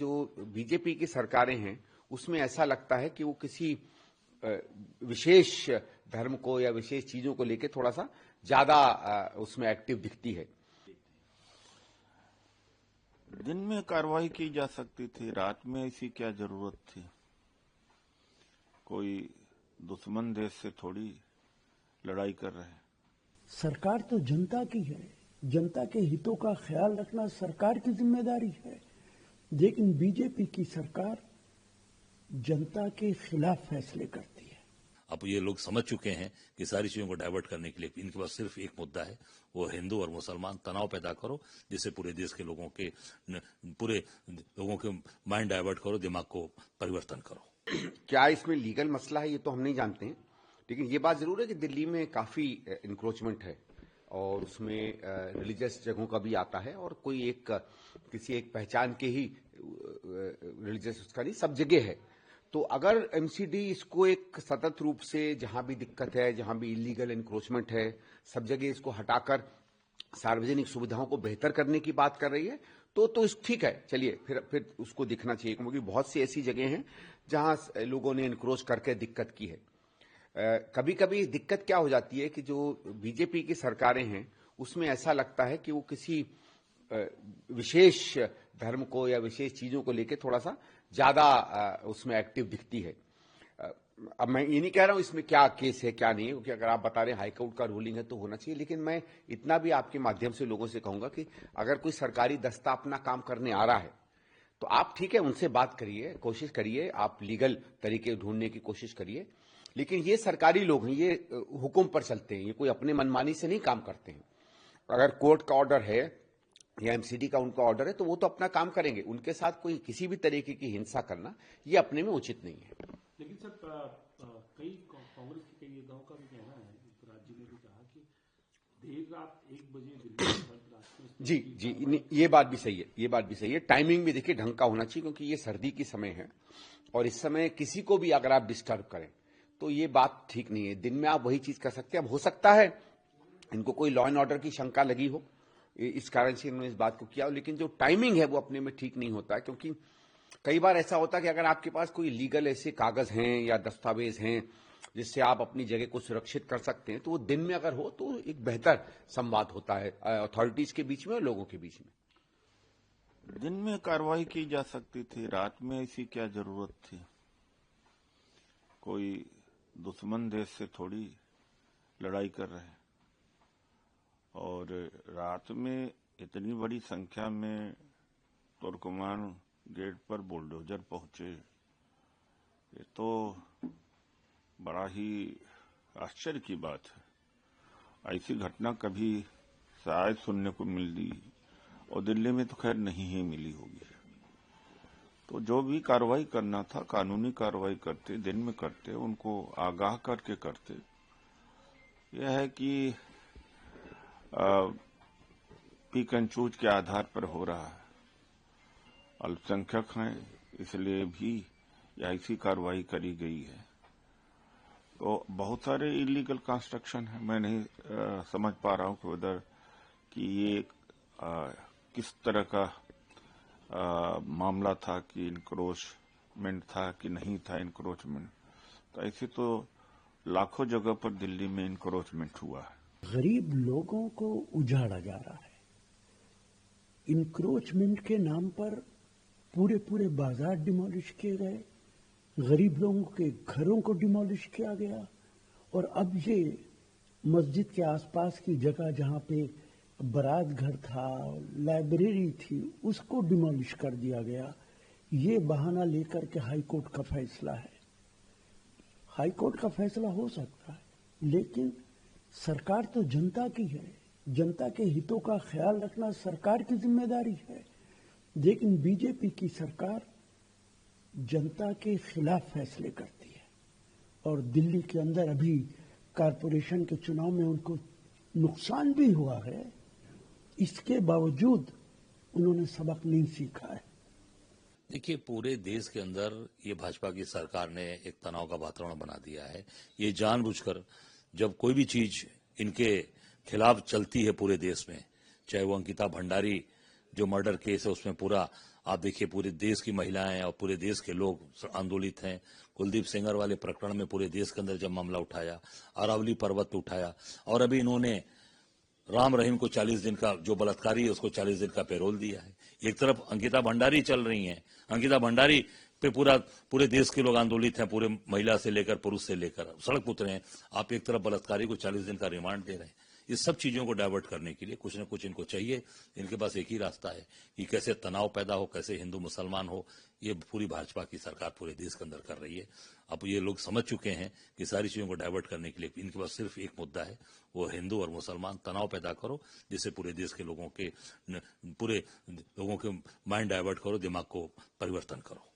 जो बीजेपी की सरकारें हैं उसमें ऐसा लगता है कि वो किसी विशेष धर्म को या विशेष चीजों को लेकर थोड़ा सा ज्यादा उसमें एक्टिव दिखती है। दिन में कार्रवाई की जा सकती थी, रात में ऐसी क्या जरूरत थी? कोई दुश्मन देश से थोड़ी लड़ाई कर रहे हैं। सरकार तो जनता की है, जनता के हितों का ख्याल रखना सरकार की जिम्मेदारी है, लेकिन बीजेपी की सरकार जनता के खिलाफ फैसले करती है। अब ये लोग समझ चुके हैं कि सारी चीजों को डाइवर्ट करने के लिए इनके पास सिर्फ एक मुद्दा है, वो हिंदू और मुसलमान तनाव पैदा करो, जिससे पूरे देश के लोगों के माइंड डाइवर्ट करो, दिमाग को परिवर्तन करो। क्या इसमें लीगल मसला है ये तो हम नहीं जानते हैं, लेकिन ये बात जरूर है कि दिल्ली में काफी इंक्रोचमेंट है और उसमें रिलीजियस जगहों का भी आता है और कोई किसी एक पहचान के ही रिलीजियस उसका नहीं, सब जगह है। तो अगर एमसीडी इसको एक सतत रूप से जहां भी दिक्कत है, जहां भी इलीगल इंक्रोचमेंट है, सब जगह इसको हटाकर सार्वजनिक सुविधाओं को बेहतर करने की बात कर रही है तो ठीक है, चलिए फिर उसको दिखना चाहिए, क्योंकि बहुत सी ऐसी जगह हैं जहां लोगों ने इंक्रोच करके दिक्कत की है। कभी कभी दिक्कत क्या हो जाती है कि जो बीजेपी की सरकारें हैं उसमें ऐसा लगता है कि वो किसी विशेष धर्म को या विशेष चीजों को लेकर थोड़ा सा ज्यादा उसमें एक्टिव दिखती है। अब मैं ये नहीं कह रहा हूं इसमें क्या केस है क्या नहीं है, क्योंकि अगर आप बता रहे हैं हाईकोर्ट का रूलिंग है तो होना चाहिए, लेकिन मैं इतना भी आपके माध्यम से लोगों से कहूंगा कि अगर कोई सरकारी दस्ता अपना काम करने आ रहा है तो आप ठीक है उनसे बात करिए, कोशिश करिए, आप लीगल तरीके ढूंढने की कोशिश करिए, लेकिन ये सरकारी लोग हैं, ये हुक्म पर चलते हैं, ये कोई अपने मनमानी से नहीं काम करते हैं। अगर कोर्ट का ऑर्डर है या एमसीडी का उनका ऑर्डर है तो वो तो अपना काम करेंगे, उनके साथ कोई किसी भी तरीके की हिंसा करना ये अपने में उचित नहीं है। लेकिन सर कई कांग्रेस के कई नेताओं का भी कहना है, राज्य ने भी कहा कि देर रात 1 बजे दिल्ली जी, ये बात भी सही है, टाइमिंग भी देखिए ढंग का होना चाहिए, क्योंकि ये सर्दी की समय है और इस समय किसी को भी अगर आप डिस्टर्ब करें तो ये बात ठीक नहीं है। दिन में आप वही चीज कर सकते हैं। अब हो सकता है इनको कोई लॉ एंड ऑर्डर की शंका लगी हो, इस कारण से इन्होंने इस बात को किया, लेकिन जो टाइमिंग है वो अपने में ठीक नहीं होता है, क्योंकि कई बार ऐसा होता है कि अगर आपके पास कोई लीगल ऐसे कागज हैं या दस्तावेज हैं जिससे आप अपनी जगह को सुरक्षित कर सकते हैं तो वो दिन में अगर हो तो एक बेहतर संवाद होता है अथॉरिटीज के बीच में और लोगों के बीच में। दिन में कार्रवाई की जा सकती थी, रात में ऐसी क्या जरूरत थी? कोई दुश्मन देश से थोड़ी लड़ाई कर रहे हैं और रात में इतनी बड़ी संख्या में तुर्कमान गेट पर बुलडोजर पहुंचे, ये तो बड़ा ही आश्चर्य की बात है। ऐसी घटना कभी शायद सुनने को मिली और दिल्ली में तो खैर नहीं ही मिली होगी। तो जो भी कार्रवाई करना था कानूनी कार्रवाई करते, दिन में करते, उनको आगाह करके करते। यह है कि पिक एंड चूज के आधार पर हो रहा है, अल्पसंख्यक हैं इसलिए भी ऐसी कार्रवाई करी गई है। तो बहुत सारे इलीगल कंस्ट्रक्शन है, मैं नहीं समझ पा रहा हूं कि उधर कि ये किस तरह का मामला था, कि इंक्रोचमेंट था कि नहीं था इंक्रोचमेंट। तो ऐसे तो लाखों जगह पर दिल्ली में इंक्रोचमेंट हुआ है। गरीब लोगों को उजाड़ा जा रहा है, इंक्रोचमेंट के नाम पर पूरे बाजार डिमोलिश किए गए, गरीब लोगों के घरों को डिमोलिश किया गया और अब ये मस्जिद के आसपास की जगह जहां पे बारात घर था, लाइब्रेरी थी, उसको डिमोलिश कर दिया गया। ये बहाना लेकर के हाईकोर्ट का फैसला है। हाईकोर्ट का फैसला हो सकता है, लेकिन सरकार तो जनता की है, जनता के हितों का ख्याल रखना सरकार की जिम्मेदारी है, लेकिन बीजेपी की सरकार जनता के खिलाफ फैसले करती है और दिल्ली के अंदर अभी कारपोरेशन के चुनाव में उनको नुकसान भी हुआ है, इसके बावजूद उन्होंने सबक नहीं सीखा है। देखिए, पूरे देश के अंदर ये भाजपा की सरकार ने एक तनाव का वातावरण बना दिया है। ये जानबूझकर जब कोई भी चीज इनके खिलाफ चलती है पूरे देश में, चाहे वो अंकिता भंडारी जो मर्डर केस है उसमें पूरा आप देखिए पूरे देश की महिलाएं और पूरे देश के लोग आंदोलित हैं। कुलदीप सेंगर वाले प्रकरण में पूरे देश के अंदर जब मामला उठाया, अरावली पर्वत पे उठाया, और अभी इन्होंने राम रहीम को 40 दिन का, जो बलात्कारी है उसको 40 दिन का पैरोल दिया है। एक तरफ अंकिता भंडारी चल रही हैं, अंकिता भंडारी पे पूरे देश के लोग आंदोलित हैं, पूरे महिला से लेकर पुरुष से लेकर सड़क उतरे हैं। आप एक तरफ बलात्कारी को 40 दिन का रिमांड दे रहे हैं। इस सब चीजों को डाइवर्ट करने के लिए कुछ न कुछ इनको चाहिए। इनके पास एक ही रास्ता है कि कैसे तनाव पैदा हो, कैसे हिंदू मुसलमान हो। ये पूरी भाजपा की सरकार पूरे देश के अंदर कर रही है। अब ये लोग समझ चुके हैं कि सारी चीजों को डाइवर्ट करने के लिए इनके पास सिर्फ एक मुद्दा है, वो हिंदू और मुसलमान। तनाव पैदा करो, जिससे पूरे देश के लोगों के माइंड डाइवर्ट करो, दिमाग को परिवर्तन करो।